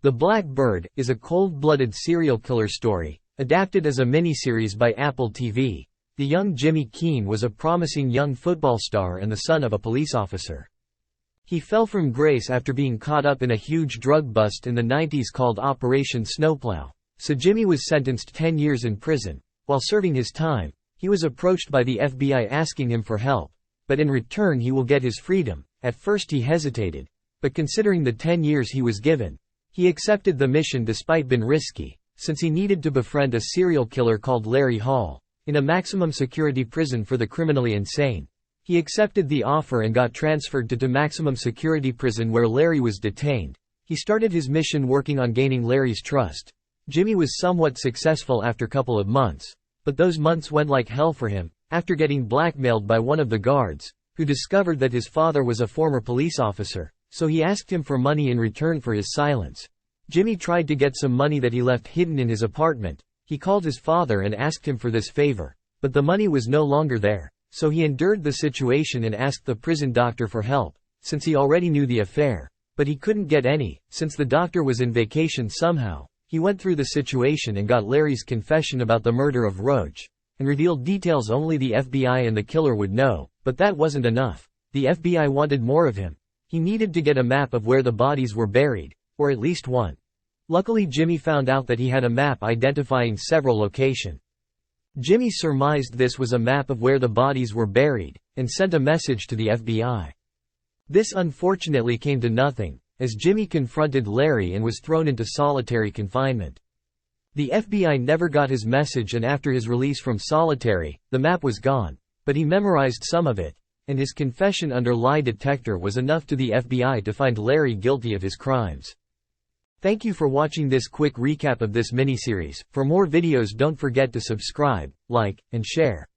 The Black Bird is a cold-blooded serial killer story, adapted as a miniseries by Apple TV. The young Jimmy Keene was a promising young football star and the son of a police officer. He fell from grace after being caught up in a huge drug bust in the 90s called Operation Snowplow. So Jimmy was sentenced 10 years in prison. While serving his time, he was approached by the FBI asking him for help, but in return he will get his freedom. At first he hesitated, but considering the 10 years he was given, he accepted the mission despite being risky, since he needed to befriend a serial killer called Larry Hall, in a maximum security prison for the criminally insane. He accepted the offer and got transferred to maximum security prison where Larry was detained. He started his mission working on gaining Larry's trust. Jimmy was somewhat successful after a couple of months, but those months went like hell for him, after getting blackmailed by one of the guards, who discovered that his father was a former police officer. So he asked him for money in return for his silence. Jimmy tried to get some money that he left hidden in his apartment. He called his father and asked him for this favor, but the money was no longer there. So he endured the situation and asked the prison doctor for help, since he already knew the affair. But he couldn't get any, since the doctor was in vacation somehow. He went through the situation and got Larry's confession about the murder of Roach, and revealed details only the FBI and the killer would know, but that wasn't enough. The FBI wanted more of him. He needed to get a map of where the bodies were buried, or at least one. Luckily Jimmy found out that he had a map identifying several locations. Jimmy surmised this was a map of where the bodies were buried, and sent a message to the FBI. This unfortunately came to nothing, as Jimmy confronted Larry and was thrown into solitary confinement. The FBI never got his message, and after his release from solitary, the map was gone, but he memorized some of it, and his confession under lie detector was enough to the FBI to find Larry guilty of his crimes. Thank you for watching this quick recap of this miniseries. For more videos don't forget to subscribe, like, and share.